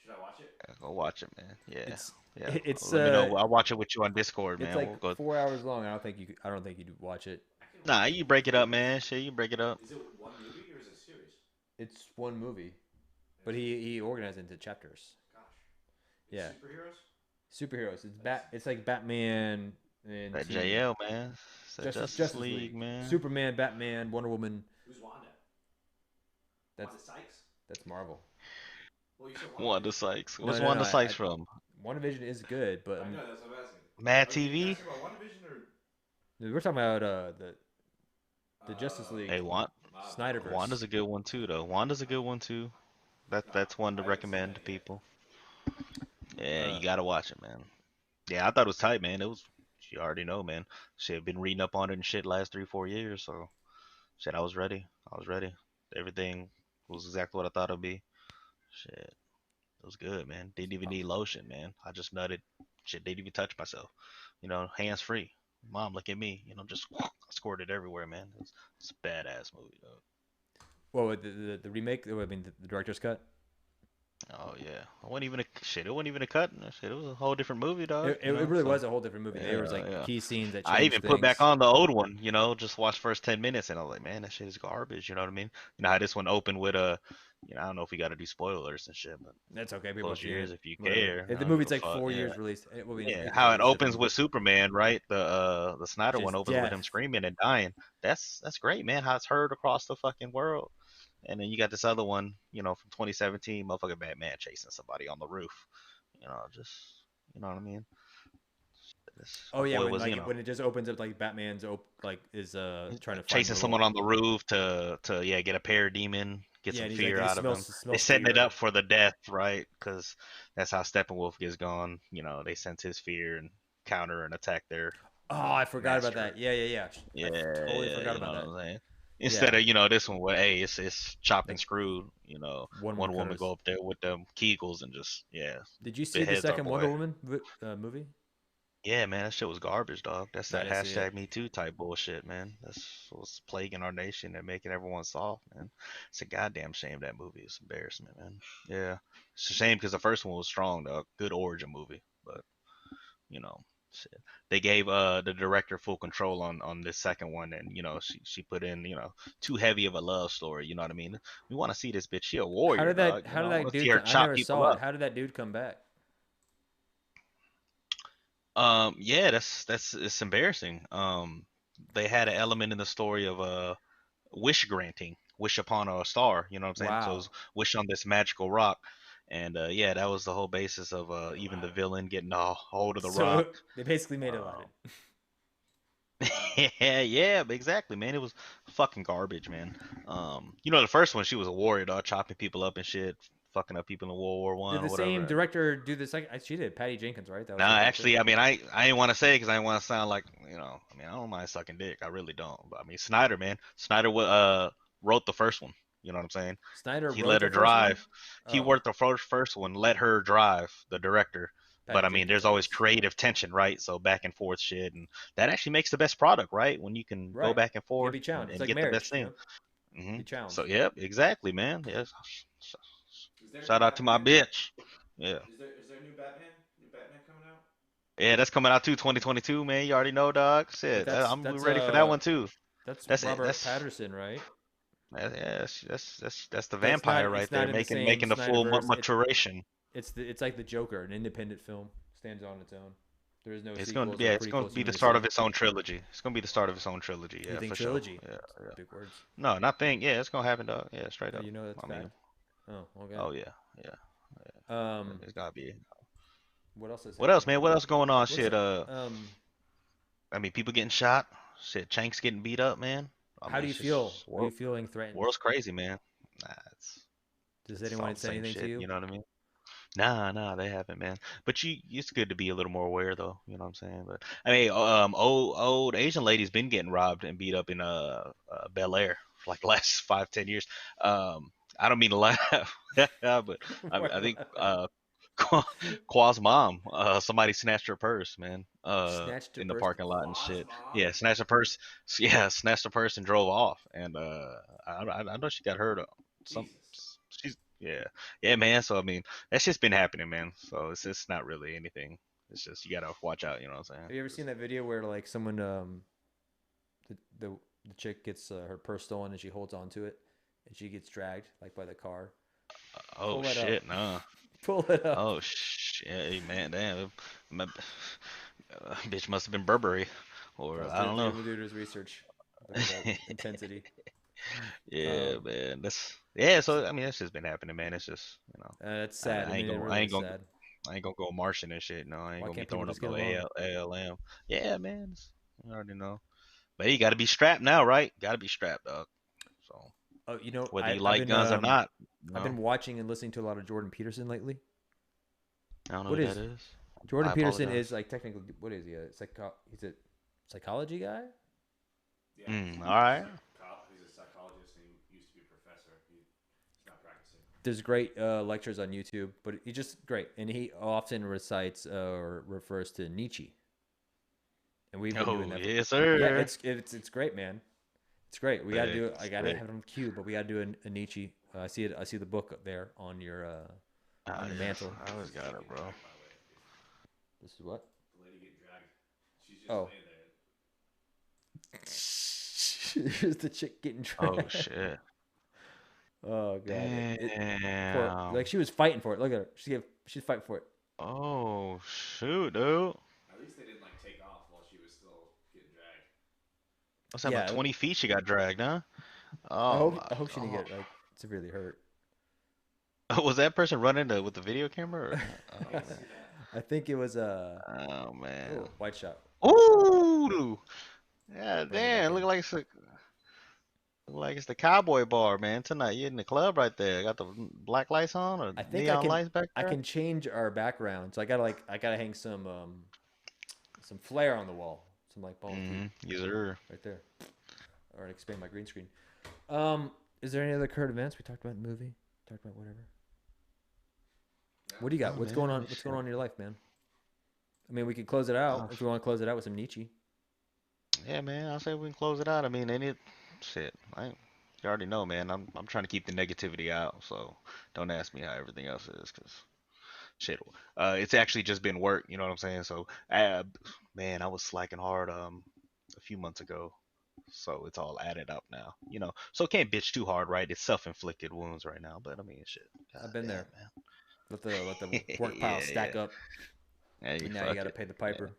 Should I watch it? Yeah, go watch it, man. Yeah, It's yeah. it's Let me know. I'll watch it with you on Discord, it's man. like We'll go. 4 hours long. I don't think you'd watch it. I can Nah, watch it you in break it up, 2 days. man. Shit, you break it up. Is it one movie or is it a series? It's one movie, but It's, he organized it into chapters. gosh, it's Yeah, superheroes. superheroes. That's It's like Batman and That team JL, man. It's that Justice Justice League, League, man. Superman, Batman, Wonder Woman. who's Wanda? That's Wanda Sykes. that's Marvel. Well, you said Wanda WandaVision. Sykes. No, What's no, no. Wanda Sykes from? WandaVision is good, but I know that's what I'm asking. Mad Are you TV? asking about WandaVision or we're talking about the Justice uh, Hey, League my apologies. Snyderverse. Wanda's a good one too, though. Wanda's a good one too. That's one to I haven't seen recommend that to yet. people. Yeah, Uh, you gotta watch it, man. Yeah, I thought it was tight, man. It was. You already know, man. Shit, I've been reading up on it and shit last 3, 4 years, so shit, I was ready. I was ready. Everything was exactly what I thought it'd be. Shit, it was good, man. Didn't even need lotion, man. I just nutted. Shit, didn't even touch myself. Hands free. Mom, look at me. Just squirted everywhere, man. It's a badass movie, though. well, the remake. I mean, the director's cut. Oh yeah, it wasn't even a shit. It wasn't even a cut. Shit, it was a whole different movie, dog. It, You it know, really so was a whole different movie. There was yeah, like yeah. key scenes that I changed even put back things. on the old one. You know, just watched first 10 minutes, and I was like, man, that shit is garbage. You know what I mean? You know how this one opened with a, I don't know if we got to do spoilers and shit, but That's okay. People have close your seen it. ears if you Whatever. care. If I the don't give movie's a like fuck. 4 years Yeah. released, well, Yeah, it's how like it a seven opens movie. with Superman, right? The Snyder one Just opens with him death. screaming and dying. That's great, man. How it's heard across the fucking world. And then you got this other one, from 2017, motherfucking Batman chasing somebody on the roof. Just what I mean. Oh My yeah, boy when was, like when it just opens up like Batman's like is trying to find chasing the someone on the roof to yeah get a parademon, get yeah, some and he's like fear he out of him. They smells setting it fear. up for the death, right? Because that's how Steppenwolf gets gone. They sense his fear and counter and attack their Oh, I forgot about master. that. Yeah, yeah, yeah. Yeah, Totally yeah, forgot you know about what that. I'm saying. Yeah, Instead of this one where hey it's chopped and like screwed. Wonder Woman One woman cutters. go up there with them Kegels and just Did you the see the heads our second Wonder boy. Woman movie? Yeah, man, that shit was garbage, dog. That's I that didn't see it. hashtag Me Too type bullshit, man. That's what's plaguing our nation and making everyone soft, man. It's a goddamn shame that movie is embarrassment, man. Yeah, it's a shame because the first one was strong, dog. Good origin movie, but you know, shit. They gave the director full control on this second one, and she put in too heavy of a love story. You know what I mean? We want to see this bitch. She a warrior, dog. How did I that want to see dude her I chop never people saw it. up. How did that dude come back? Yeah, that's it's embarrassing. They had an element in the story of wish granting, wish upon a star. You know what I'm saying? So it Wow. was wish on this magical rock, and yeah, that was the whole basis of Like even the Aladdin. villain getting a hold of the So rock. they basically made Aladdin. Um, yeah, yeah, exactly, man. It was fucking garbage, man. The first one, she was a warrior, dog, chopping people up and shit, fucking up people in World War I Did or the same whatever. director do the second? She did. Patty Jenkins, right? That was Nah, her director. actually, I mean, I didn't want to say it because I didn't want to sound like, I mean, I don't mind sucking dick. I really don't. But I mean, Snyder, man, Snyder wrote the first one. You know what I'm saying? Snyder He wrote let the her first one. drive. He Oh, worked the first one, let her drive, the director. But Patty I mean, Jenkins, there's I always guess. creative tension, right? So back and forth shit, and that actually makes the best product, right? When you can go Right. back and You gotta forth be challenged. It's and like get the best marriage, thing. Be So, challenged. yep, exactly, man. Yes. Is there a new Shout out to my Batman? bitch. Yeah. Is there a new Batman? New Batman coming out? Yeah, that's coming out too, 2022, man. You already know, dog. But Shit, we ready for that one too. that's That's it. Robert Patterson, right? Yeah, that's the But vampire right it's there, not in the same making the full Snyderverse. maturation. It's like the Joker, an independent film, stands on its own. There is no It's gonna sequels or yeah, it's gonna prequels be you the need to start see. of its own trilogy. It's gonna be the start of its own trilogy. You Yeah, think for sure. trilogy? Yeah, yeah. Big words. No, not think. Yeah, it's gonna happen, dog. Yeah, straight Oh, up. you know that's I a mean, fact. Oh, okay. oh yeah, yeah. Um, It's gotta be. what else has What else, happened? man? What else going on? What's Shit. up? I mean, people getting shot. Shit, Chanks getting beat up, man. I How mean, do you it's feel? just Are you feeling threatened? world's crazy, man. Nah, Does it's all anyone the say same anything to shit. you? You know what I mean? Nah, they haven't, man. But it's good to be a little more aware, though. You know what I'm saying? But I mean, old Asian ladies been getting robbed and beat up in Bel Air for like the last 5, 10 years. I don't mean to laugh, but Why I you think laughing? Qua's mom, somebody snatched her purse, man, Snatched her in the purse. parking lot and Quaz shit. mom? Yeah, snatched her purse. Yeah, snatched her purse and drove off. And I know she got hurt. Some Jesus. she's yeah, yeah, man. So I mean, that's just been happening, man. So it's not really anything. It's just you gotta watch out. You know what I'm saying? Have you ever seen 'Cause- that video where like someone the the, the chick gets her purse stolen and she holds on to it and she gets dragged like by the car? oh Pull that up. shit, nah. Pull it up. Oh shit, hey, man, damn. My, bitch must have been Burberry, or I don't know. We'll do his research. Look at that intensity. Yeah, Um, man. Yeah. So I mean, that's just been happening, man. It's just that's sad. I mean, it really is sad. I ain't gonna go marching and shit. No, I ain't Why gonna be can't people throwing up just get no along? ALM. Yeah, man. You already know. But hey, you got to be strapped now, right? Got to be strapped, dog. So Oh, whether you like guns or not, I've been watching and listening to a lot of Jordan Peterson lately. I don't know What who that is is. Jordan I Peterson apologize. is like technically what is he? He's a psychology guy? Yeah, All right. he's a psychologist and he used to be a professor. He's not practicing. There's great lectures on YouTube, but he's just great, and he often recites or refers to Nietzsche, and we've been doing Oh that. yes, Yeah, sir. it's great, man. It's great. We got to do it. I Thanks. got to Thanks. have it on cue, but we got to do a Nietzsche. I see it. I see the book there on your Ah, on your yes, mantle. I always This is got chick it, getting bro. dragged, by the way. This is what? The lady getting dragged. She's just Oh, laying there. here's the chick getting Oh dragged. shit. Oh god, poor. Damn. Like she was fighting for it. Look at her. She's fighting for it. Oh shoot, dude. At least they didn't like take off while she was still getting dragged. What's that? About Yeah, 20 feet she got dragged, huh? I Oh hope my I hope she didn't god. get like severely hurt. Was that person running with the video camera? Or... I Oh hate to man. see that. I think it was Oh man. oh white shot Ooh. Yeah, running back damn. in. Look like it's the cowboy bar, man. Tonight you in the club right there. Got the black lights on or I think neon lights back I there. can change our background. So I gotta hang some flare on the wall, some like palm tree Yes, sir. right there, or expand my green screen. Um, is there any other current events we talked about in the movie? Talked about whatever. What do you got? Oh What's man, going let on? me What's see. going on in your life, man? I mean, we could close it out Oh, if we want to close it out with some Nietzsche. yeah, man. I say we can close it out. I mean, any shit. You already know, man. I'm trying to keep the negativity out. So don't ask me how everything else is, cause shit. It's actually just been work. You know what I'm saying? So, man, I was slacking hard a few months ago. So it's all added up now. So can't bitch too hard, right? It's self-inflicted wounds right now. But I mean, shit. God I've been there. damn, Let the man. work pile Yeah, yeah. stack up, Hey, and now you fuck got to it. pay the Yeah. piper.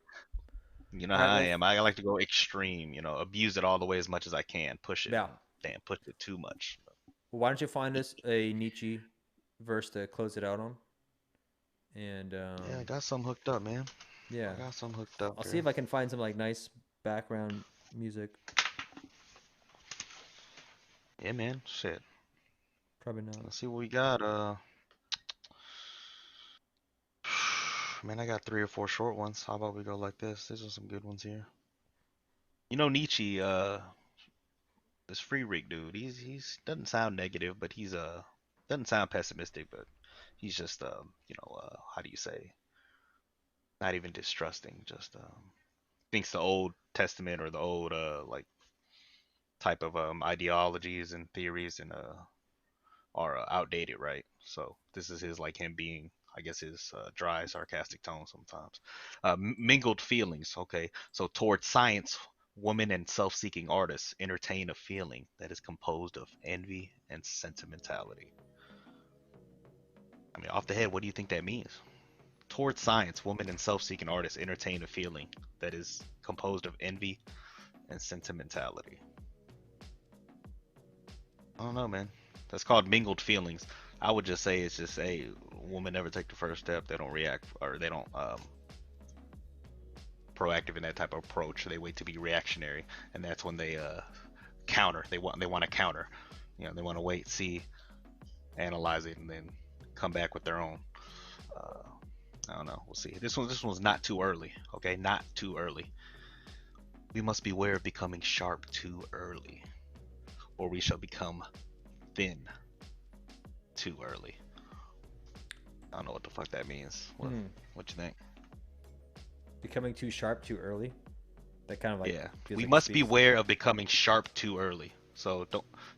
You know All how right. I Well, am. I like to go extreme, abuse it all the way as much as I can. Push it. yeah. Damn, push it too much. Well, why don't you find us a Nietzsche verse to close it out on? And Yeah, I got some hooked up, man. yeah, I got some hooked up I'll see here. if I can find some like nice background music. Yeah, man. Shit. Probably not. Let's see what we got. Man, I got 3 or 4 short ones. How about we go like this? These are some good ones here. Nietzsche, this free rig dude. He's doesn't sound negative, but he's doesn't sound pessimistic, but he's just how do you say? Not even distrusting, just thinks the Old Testament or the old like type of ideologies and theories and are outdated, right? So this is his like him being, I guess, his dry, sarcastic tone sometimes. Mingled feelings. Okay, so towards science, women and self-seeking artists entertain a feeling that is composed of envy and sentimentality. I mean, off the head, what do you think that means? Towards science, women and self-seeking artists entertain a feeling that is composed of envy and sentimentality. I don't know, man. That's called mingled feelings. I would just say it's just a woman never take the first step. They don't react or they don't proactive in that type of approach. They wait to be reactionary, and that's when they counter. They want to counter. They want to wait, see, analyze it, and then come back with their own. Uh, I don't know. We'll see. This one's not too early. Okay, not too early. We must beware of becoming sharp too early, or we shall become thin too early. I don't know what the fuck that means. What you think? Becoming too sharp too early. That kind of like Yeah, feels we like it must speaks. beware of becoming sharp too early. So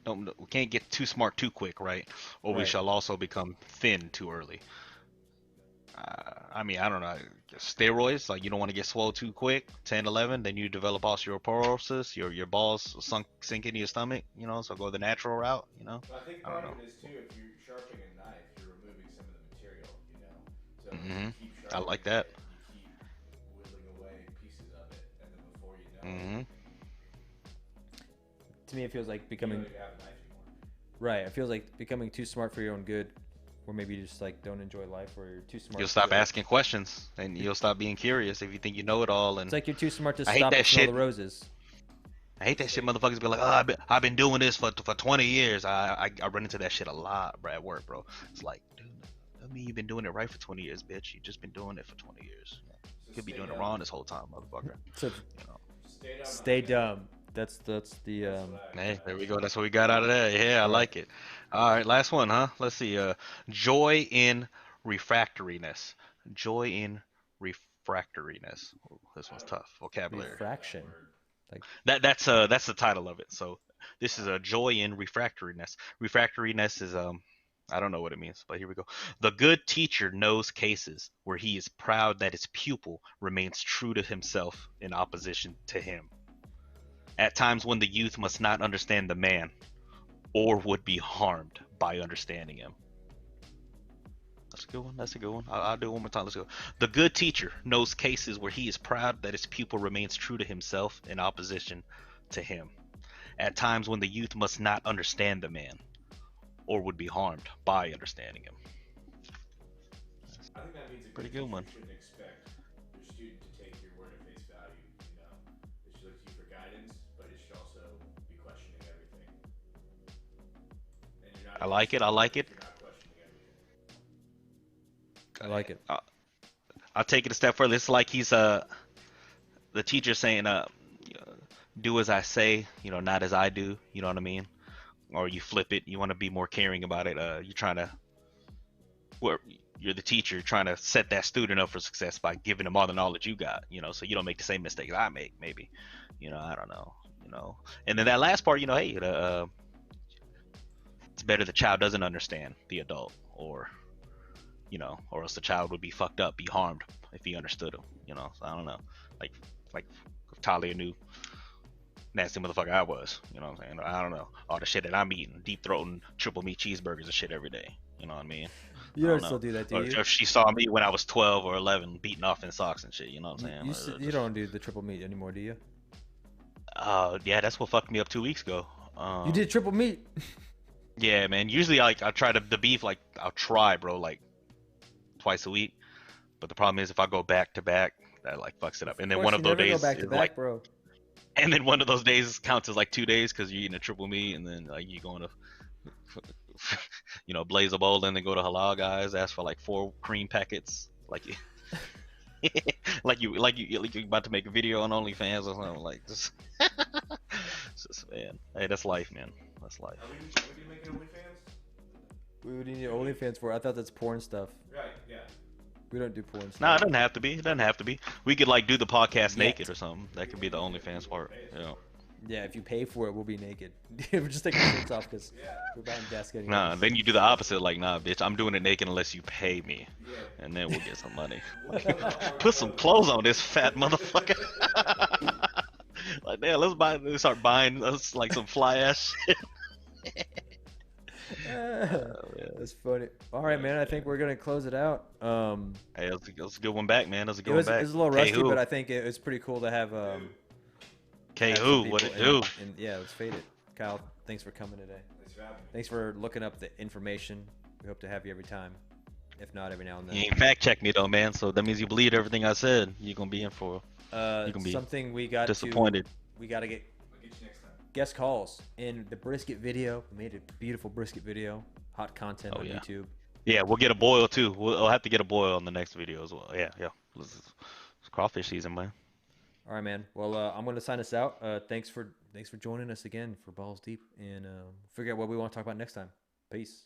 we can't get too smart too quick, right? Or we Right. shall also become thin too early. I mean, I don't know. Steroids, like you don't want to get swole too quick, 10, 11, then you develop osteoporosis, your balls sink into your stomach, so go the natural route. But I think I don't part of know. it is too, if you're sharpening a knife, you're removing some of the material, you know. So if you hmm keep I like sharpening that. it, you keep whittling away pieces of it, and then before you know it, hmm To me, it feels like you don't becoming even have a knife anymore. right. It feels like becoming too smart for your own good, or maybe you just like don't enjoy life, or you're too You'll smart stop to. asking questions and you'll stop being curious if you think you know it all. It's And like you're too smart to I hate stop and that smell shit. the roses. I hate It's that shit. like, Motherfuckers be like, oh, I've been doing this for 20 years. I run into that shit a lot, bro, at work, bro. It's like, dude, I mean, you've been doing it right for 20 years, bitch. You just been doing it for 20 years. You so could be stay doing it dumb. wrong this whole time, motherfucker. So You know. Stay dumb, stay honey badger. dumb. That's the That's what I Hey, there we go. say. That's what we got out of there. Yeah, I all right. like it. All right, last one, huh? Let's see. Joy in refractoriness. Joy in refractoriness. Ooh, this I one's don't tough vocabulary. know that Refraction. word. Like That's the title of it. So this is Oh, a joy in refractoriness. Refractoriness is I don't know what it means, but here we go. The good teacher knows cases where he is proud that his pupil remains true to himself in opposition to him. At times when the youth must not understand the man or would be harmed by understanding him. That's a good one. That's a good one. I'll do it one more time. Let's go. The good teacher knows cases where he is proud that his pupil remains true to himself in opposition to him. At times when the youth must not understand the man or would be harmed by understanding him. I think that means a Pretty good good teacher one. shouldn't expect your student to take your word at face value. It should look to you for guidance, but it should also be questioning everything. And you're not I a good like it. I student like if it. you're not questioning everything. I like it. I'll take it a step further. It's like he's the teacher saying do as I say, not as I do. You know what I mean? Or you flip it. You want to be more caring about it. You're trying to where you're the teacher trying to set that student up for success by giving them all the knowledge you got, so you don't make the same mistakes I make, maybe, I don't know, and then that last part, hey, it's better the child doesn't understand the adult, or or else the child would be fucked up, be harmed if he understood him, so I don't know, like if Talia knew nasty motherfucker I was, what I'm saying, I don't know, all the shit that I'm eating, deep throating triple meat cheeseburgers and shit every day, you know what I mean? You I don't don't still know. do that, do Or you? if she saw me when I was 12 or 11 beating off in socks and shit, you know what I'm saying? You don't do the triple meat anymore, do you? Yeah, that's what fucked me up 2 weeks ago. You did triple meat. Yeah, man. Usually, I try the beef, I'll try, bro, twice a week. But the problem is if I go back to back, that fucks it up. And Of then course, one you of those never go days back to is back, bro. and then one of those days counts as 2 days because you're eating a triple meat, and then you going to blaze a bowl and then go to halal guys, ask for 4 cream packets, like you about to make a video on OnlyFans or something, just, man. Hey, that's life, man. That's life. Are we gonna make an OnlyFans? We would need OnlyFans for. I thought that's porn stuff. Right. Yeah. We don't do porn stuff. No, it doesn't have to be. It doesn't have to be. We could do the podcast Yet. naked or something. That could be the OnlyFans part. Yeah, if you pay for it, we'll be naked. We're just taking our shirts off because we're behind desk getting. Nah, then you do the opposite. Nah, bitch, I'm doing it naked unless you pay me, and then we'll get some money. Put some clothes on this fat motherfucker. Damn, let's start buying us some fly ass shit. That's funny. All right, man. I think we're gonna close it out. Hey, that was a good one back, man. That was a good It was one back. a little rusty, K-Who. but I think it was pretty cool to have. K-Who, what it do? And yeah, let's fade it. Kyle, thanks for coming today. Thanks for having me. Thanks for looking up the information. We hope to have you every time, if not every now and then. You ain't fact check me though, man. So that means you believe everything I said. You're gonna be in for. You can be something we got disappointed. We got to get I'll get you next time. guest calls in the brisket video. We made a beautiful brisket video. Hot content on yeah. YouTube. Yeah, we'll get a boil too. We'll have to get a boil on the next video as well. Yeah. It's crawfish season, man. All right, man. Well, I'm going to sign us out. Thanks for joining us again for Balls Deep, and figure out what we want to talk about next time. Peace.